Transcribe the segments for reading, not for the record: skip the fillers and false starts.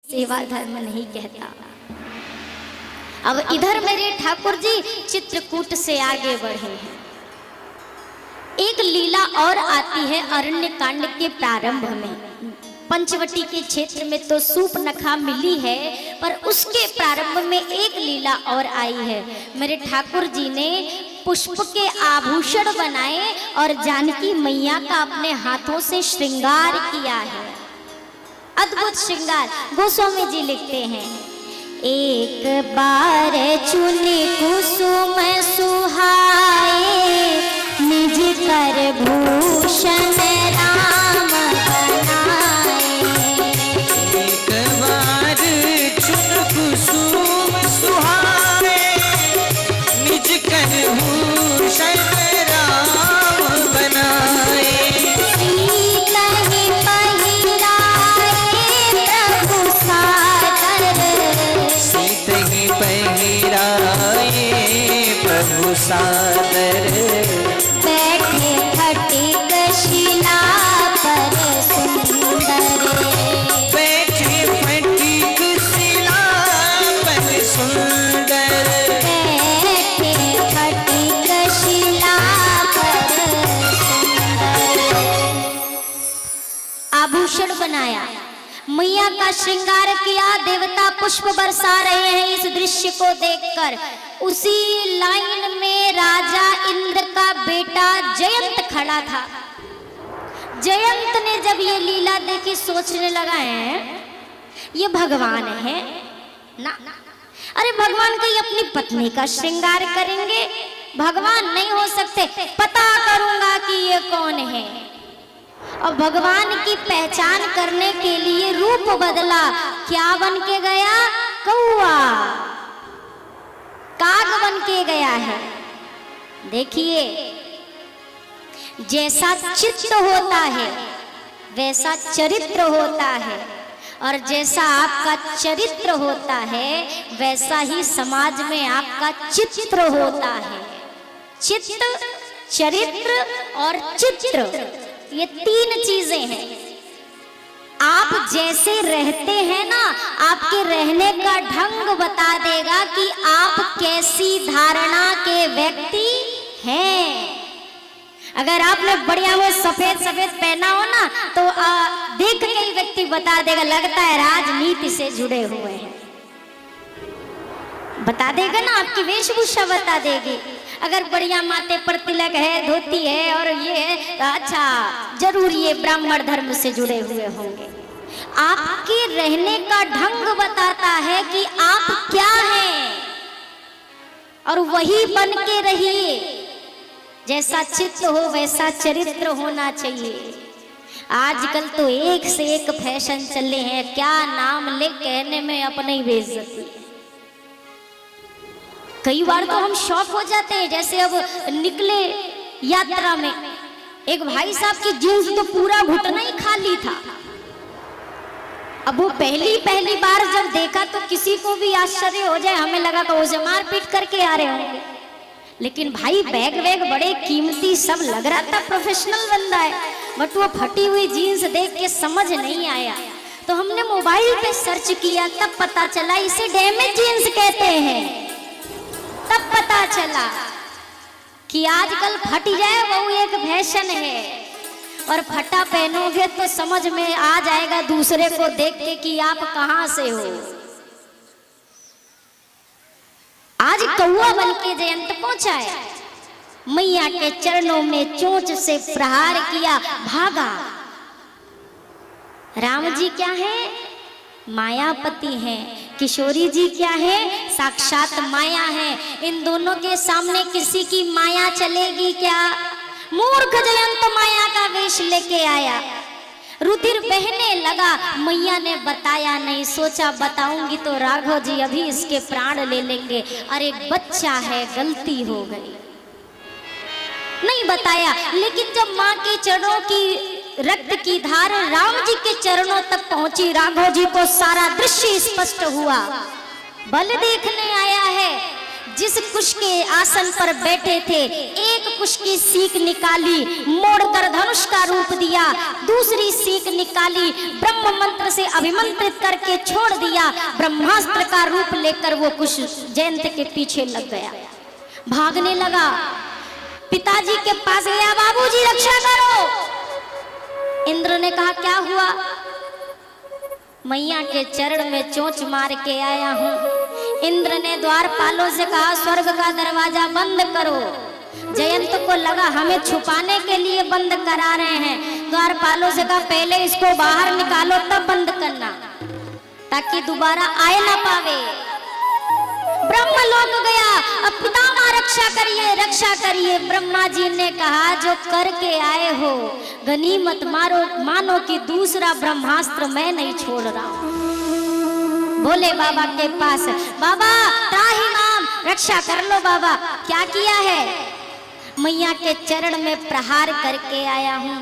सेवा धर्म नहीं कहता। अब इधर मेरे ठाकुर जी चित्रकूट से आगे बढ़े हैं। एक लीला और आती है अरण्य कांड के प्रारंभ में। पंचवटी के क्षेत्र में तो सूपनखा मिली है, पर उसके प्रारंभ में एक लीला और आई है। मेरे ठाकुर जी ने पुष्प के आभूषण बनाए और जानकी मैया का अपने हाथों से श्रृंगार किया है। अद्भुत श्रृंगार। गोस्वामी जी लिखते हैं, एक बार चुनी कुसुम सुहाए, निज कर भूषण राम बनाए। एक बार चुन कुसुम सुहाए, निज कर भूषण राम बनाए। प्रभु सादर बैठे फटिक शिला पर सुंदर। बैठे फटिक शिला पर सुंदर। बैठे फटिक शिला पर सुंदर। आभूषण बनाया, मैया का श्रृंगार किया, देवता पुष्प बरसा रहे हैं। इस दृश्य को देखकर उसी लाइन में राजा इंद्र का बेटा जयंत खड़ा था। जयंत ने जब ये लीला देखी सोचने लगा है ये भगवान है ना। अरे भगवान कहीं अपनी पत्नी का श्रृंगार करेंगे? भगवान नहीं हो सकते, पता करूंगा कि ये कौन है। और भगवान की पहचान करने के लिए रूप बदला। क्या बन के गया? कौआ, काग बन के गया है। देखिए, जैसा चित्त होता है वैसा चरित्र होता है, और जैसा आपका चरित्र होता है वैसा ही समाज में आपका चित्र होता है। चित्त, चरित्र और चित्र, ये तीन चीजें हैं। आप जैसे रहते हैं ना, आपके रहने का ढंग बता देगा कि आप कैसी धारणा के व्यक्ति हैं। अगर आपने बढ़िया वो सफेद सफेद पहना हो ना, तो देख के ही व्यक्ति बता देगा, लगता है राजनीति से जुड़े हुए हैं। बता देगा ना, आपकी वेशभूषा बता देगी। अगर बढ़िया माथे पर तिलक है, धोती है और ये है, तो अच्छा जरूर ये ब्राह्मण धर्म से जुड़े हुए होंगे। आपके रहने का ढंग बताता है कि आप क्या हैं, और वही बन के रहिए। जैसा चित्त हो वैसा चरित्र होना चाहिए। आजकल तो एक से एक फैशन चले हैं, क्या नाम ले कहने में अपने ही बेइज्जती। कई बार तो हम शॉक हो जाते हैं। जैसे अब निकले यात्रा में, एक भाई साहब की जींस तो पूरा घुटना ही खाली था। अब वो पहली बार जब देखा तो किसी को भी आश्चर्य हो जाए, हमें लगा तो उसे मार पीट करके आ रहे होंगे। लेकिन भाई बैग वैग बड़े कीमती सब लग रहा था, प्रोफेशनल बंदा है। बट वो फटी हुई जीन्स देख के समझ नहीं आया, तो हमने मोबाइल पे सर्च किया, तब पता चला इसे डैमेज जीन्स कहते हैं। तब पता चला कि आजकल फट जाए वो एक फैशन है, और फटा पहनोगे तो समझ में आ जाएगा दूसरे को देख के कि आप कहां से हो। आज कौआ बन के जयंत पहुंचा है, मैया के चरणों में चोंच से प्रहार किया, भागा। राम जी क्या है? मायापति हैं। किशोरी जी क्या है? साक्षात माया है। इन दोनों के सामने किसी की माया चलेगी क्या? मूर्ख जयंत माया का वेश लेके आया, रुधिर बहने लगा। मैया ने बताया नहीं, सोचा बताऊंगी तो राघव जी अभी इसके प्राण ले लेंगे। अरे बच्चा है, गलती हो गई, नहीं बताया। लेकिन जब माँ के चरणों की रक्त की धार राम जी के चरणों तक पहुंची, राघव जी को सारा दृश्य स्पष्ट हुआ। बल देखने आया है, जिस कुश के आसन पर बैठे थे, एक कुश की सीख निकाली, मोड़कर धनुष का रूप दिया, दूसरी सीख निकाली, ब्रह्म मंत्र से अभिमंत्रित करके छोड़ दिया, ब्रह्मास्त्र का रूप लेकर वो कुश जयंत के पीछे लग गया, भागने लगा। पिताजी के पास गया, बाबूजी रक्षा करो। इंद्र ने कहा क्या हुआ? मैया के चरण में चोंच मार के आया हूं। इंद्र ने द्वारपालों से कहा स्वर्ग का दरवाजा बंद करो। जयंत को लगा हमें छुपाने के लिए बंद करा रहे हैं। द्वारपालों से कहा पहले इसको बाहर निकालो तब बंद करना, ताकि दोबारा आए ना पावे। ब्रह्मलोक गया, अब पितामह रक्षा करिए, रक्षा करिए। ब्रह्मा जी ने कहा जो करके आए हो गनीमत मारो, मानो कि दूसरा ब्रह्मास्त्र मैं नहीं छोड़ रहा हूं। बोले बाबा के पास, बाबा त्राहिमाम रक्षा कर लो। बाबा क्या किया है? मैया के चरण में प्रहार करके आया हूं।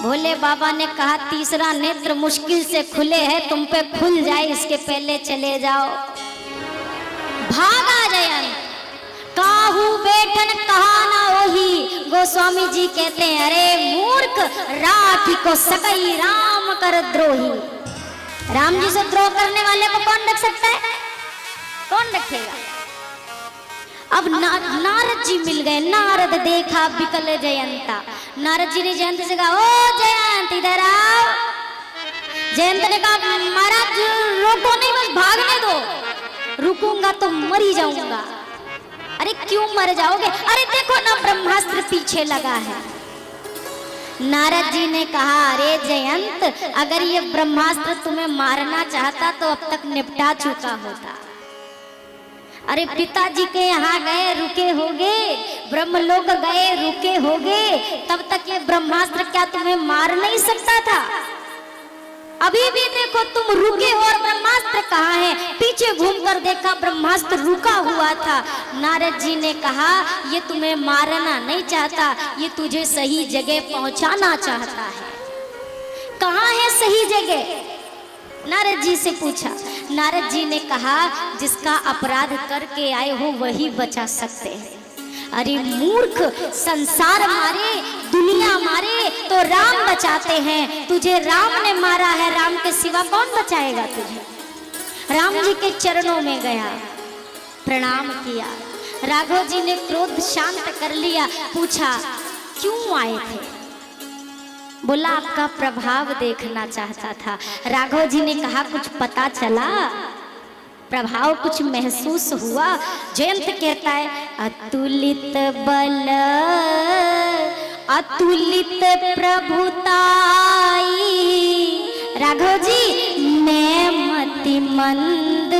भोले बाबा ने कहा तीसरा नेत्र मुश्किल से खुले हैं, तुम पे खुल जाए इसके पहले चले जाओ। भागा जयंत, काहू बैठन कहा ना वही। गोस्वामी जी कहते हैं अरे मूर्ख, राखी को सकई राम कर द्रोही। राम जी से द्रोह करने वाले को कौन रख सकता है? कौन रखेगा? अब नारद जी मिल गए। नारद देखा विकल जयंता। नारद जी ने जयंत से कहा ओ जयंत इधर आओ। जयंत ने कहा महाराज रोको नहीं, बस भागने दो। रुकूंगा तो मर ही जाऊंगा। अरे क्यों मर जाओगे? अरे देखो ना ब्रह्मास्त्र पीछे लगा है। नारद जी ने कहा अरे जयंत, अगर ये ब्रह्मास्त्र तुम्हें मारना चाहता तो अब तक निपटा चुका होता। अरे पिताजी के यहाँ गए रुके होगे, ब्रह्मलोक गए रुके होगे, तब तक ये ब्रह्मास्त्र क्या तुम्हें मार नहीं सकता था? अभी भी देखो तुम रुके हो और ब्रह्मास्त्र कहाँ है? पीछे घूमकर देखा ब्रह्मास्त्र रुका हुआ था। नारद जी ने कहा ये तुम्हें मारना नहीं चाहता, ये तुझे सही जगह पहुंचाना चाहता है। कहाँ है सही जगह? नारद जी से पूछा। नारद जी ने कहा जिसका अपराध करके आए हो वही बचा सकते हैं। अरे मूर्ख, संसार मारे दुनिया मारे तो राम बचाते हैं, तुझे राम ने मारा है, राम के सिवा कौन बचाएगा तुझे? राम जी के चरणों में गया, प्रणाम किया। राघव जी ने क्रोध शांत कर लिया। पूछा क्यों आए थे? बोला आपका प्रभाव देखना चाहता था। राघव जी ने कहा कुछ पता चला? प्रभाव कुछ महसूस हुआ? जयंत कहता है अतुलित बल अतुलित प्रभुताई। राघव जी मैं मतिमंद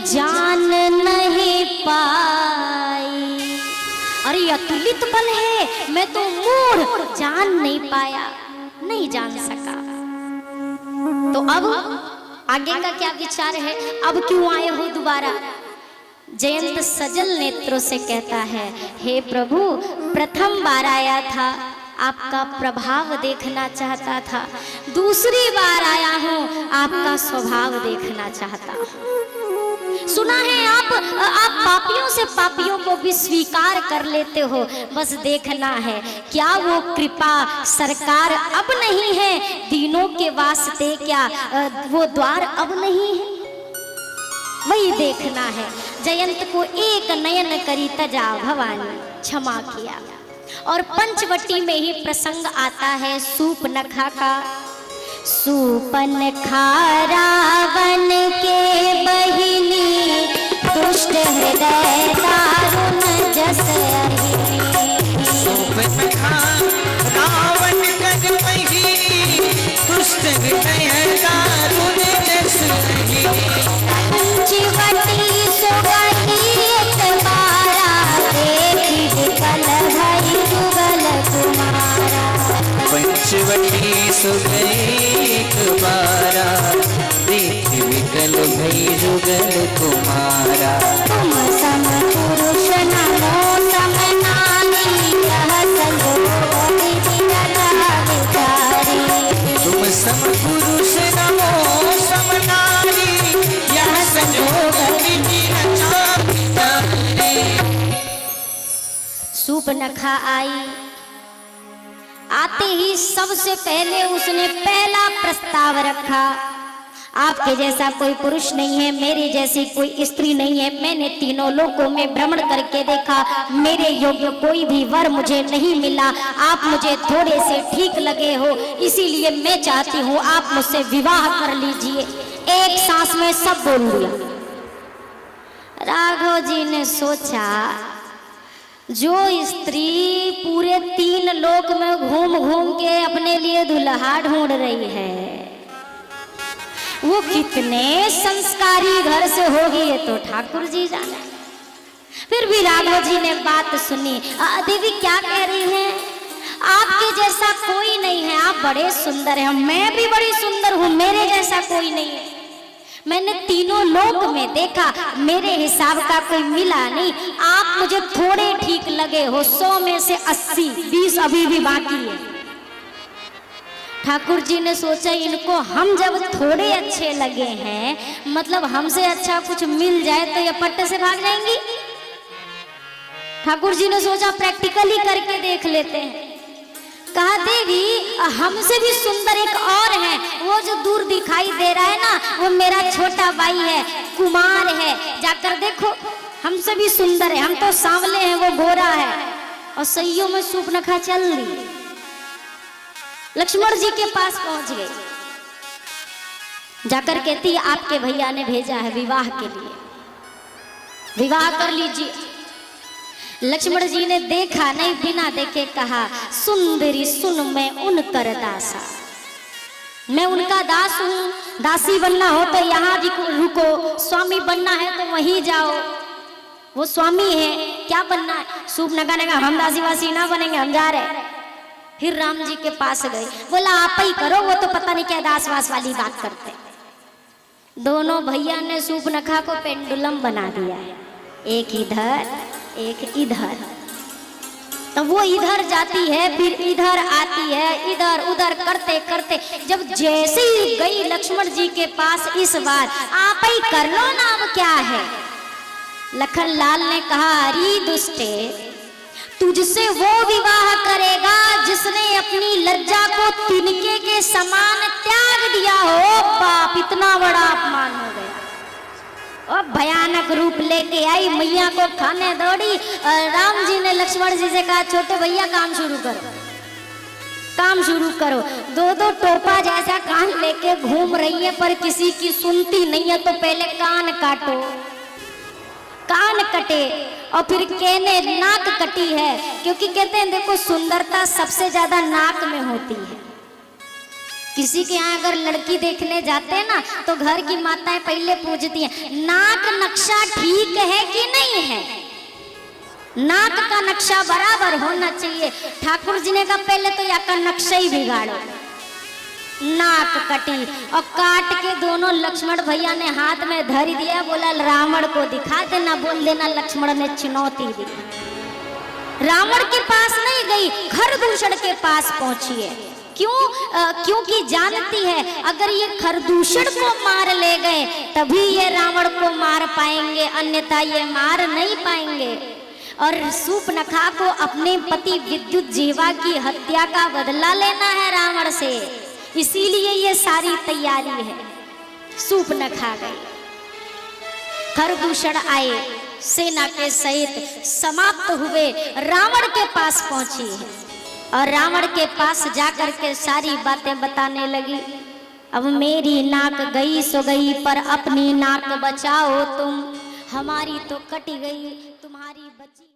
जान नहीं पाई। अरे अतुलित बल है, मैं तो मूढ़ जान नहीं पाया, नहीं जान सका। तो अब आगे का क्या विचार है? अब क्यों आए हो दोबारा? जयंत सजल नेत्रों से कहता है हे प्रभु, प्रथम बार आया था, आपका प्रभाव देखना चाहता था। दूसरी बार आया हूँ, आपका स्वभाव देखना चाहता हूँ। सुना है आप पापियों से पापियों को भी स्वीकार कर लेते हो। बस देखना है क्या वो कृपा सरकार अब नहीं है दीनों के वास्ते, क्या वो द्वार अब नहीं है? वही देखना है। जयंत को एक नयन करी तजा भवानी, क्षमा किया। और पंचवटी में ही प्रसंग आता है सूपनखा का। सूपनखा रावण के बहिनी, दुष्ट हृदय दारुण जस अहिनी। सूपनखा रावण के बहिनी, दुष्ट हृदय दारुण जस अहिनी। पंचवटी सुगई एक बारा, देखी विकल भई जुगल कुमारा। पंचवटी सुगई एक बारा, देखी विकल भई जुगल कुमारा। तुम सम पुरुष नमो सम नारी, यह संयोग विधि रचा विचारी। तुम सम पुरुष नमो सम नारी, यह संयोग विधि रचा विचारी। सूपनखा आई। आते ही सबसे पहले उसने पहला प्रस्ताव रखा, आपके जैसा कोई पुरुष नहीं है, मेरी जैसी कोई स्त्री नहीं है। मैंने तीनों लोकों में भ्रमण करके देखा, मेरे योग्य कोई भी वर मुझे नहीं मिला। आप मुझे थोड़े से ठीक लगे हो, इसीलिए मैं चाहती हूँ आप मुझसे विवाह कर लीजिए। एक सांस में सब बोल दिया। राघव जी ने सोचा, जो स्त्री पूरे 3 लोक में घूम घूम के अपने लिए दुल्हा ढूंढ रही है, वो कितने संस्कारी घर से होगी, ये तो ठाकुर जी जाने। फिर भी राघव जी ने बात सुनी। देवी क्या कह रही हैं? आपके जैसा कोई नहीं है, आप बड़े सुंदर हैं, मैं भी बड़ी सुंदर हूँ, मेरे जैसा कोई नहीं है। मैंने तीनों लोक में देखा, मेरे हिसाब का कोई मिला नहीं। आप मुझे थोड़े ठीक लगे हो, 100 में से 80, 20 अभी भी बाकी है। ठाकुर जी ने सोचा, इनको हम जब थोड़े अच्छे लगे हैं, मतलब हमसे अच्छा कुछ मिल जाए तो ये पट्टे से भाग जाएंगी। ठाकुर जी ने सोचा प्रैक्टिकली करके देख लेते हैं। कहा, देवी हमसे भी सुंदर एक और है, वो जो दूर दिखाई दे रहा है ना, वो मेरा छोटा भाई है, कुमार है, जाकर देखो, हमसे भी सुंदर है। हम तो सांवले हैं, वो गोरा है। और सैयों में सूपनखा चल रही। लक्ष्मण जी के पास पहुंच गए, जाकर कहती, आपके भैया ने भेजा है विवाह के लिए, विवाह कर लीजिए। लक्ष्मण जी ने देखा नहीं, बिना देखे कहा, सुंदरी सुन मैं उनकर दासा, मैं उनका दास हूँ। दासी बनना हो तो यहाँ रुको, स्वामी बनना है तो वहीं जाओ, वो स्वामी है, क्या बनना है? सूपनखा ने कहा, हम दासी वासी ना बनेंगे, हम जा रहे। फिर राम जी के पास गए, बोला आप ही करो, वो तो पता नहीं क्या दास वास वाली बात करते। दोनों भैया ने सूपनखा को पेंडुलम बना दिया है, एक इधर एक इधर। तो वो इधर जाती है, फिर इधर आती है, इधर उधर करते करते जब जैसे ही गई लक्ष्मण जी के पास, इस बार आप ही कर लो ना, अब क्या है? लखन लाल ने कहा, अरे दुष्टे, तुझसे वो विवाह करेगा जिसने अपनी लज्जा को तिनके के समान त्याग दिया हो। बाप, इतना बड़ा अपमान हो गया। और भयानक रूप लेके आई, मैया को खाने दौड़ी। राम जी ने लक्ष्मण जी से कहा, छोटे भैया काम शुरू करो, काम शुरू करो। 2-2 टोपा जैसा कान लेके घूम रही है, पर किसी की सुनती नहीं है। तो पहले कान काटो, कान कटे, और फिर कहने नाक कटी है, क्योंकि कहते हैं देखो सुंदरता सबसे ज्यादा नाक में होती है। किसी के यहाँ अगर लड़की देखने जाते हैं ना, तो घर की माताएं पहले पूछती हैं, नाक नक्शा ठीक है कि नहीं है, नाक का नक्शा बराबर होना चाहिए। ठाकुर जी ने कहा, पहले तो यहाँ का नक्शा ही बिगाड़ो। नाक कटी, और काट के दोनों लक्ष्मण भैया ने हाथ में धर दिया। बोला, रावण को दिखा देना, बोल देना लक्ष्मण ने चुनौती दी। रावण के पास नहीं गई, खरदूषण के पास पहुंची है। क्यों? क्योंकि जानती है अगर ये खरदूषण को मार ले गए तभी ये रावण को मार पाएंगे, अन्यथा ये मार नहीं पाएंगे। और सूपनखा को अपने पति विद्युत जीवा की हत्या का बदला लेना है रावण से, इसीलिए ये सारी तैयारी है। सूपनखा गई, खरदूषण आए, सेना के सहित समाप्त हुए, रावण के पास पहुंची है। और रावण के पास जाकर के सारी बातें बताने लगी। अब मेरी नाक गई सो गई, पर अपनी नाक बचाओ तुम, हमारी तो कट गई, तुम्हारी बची।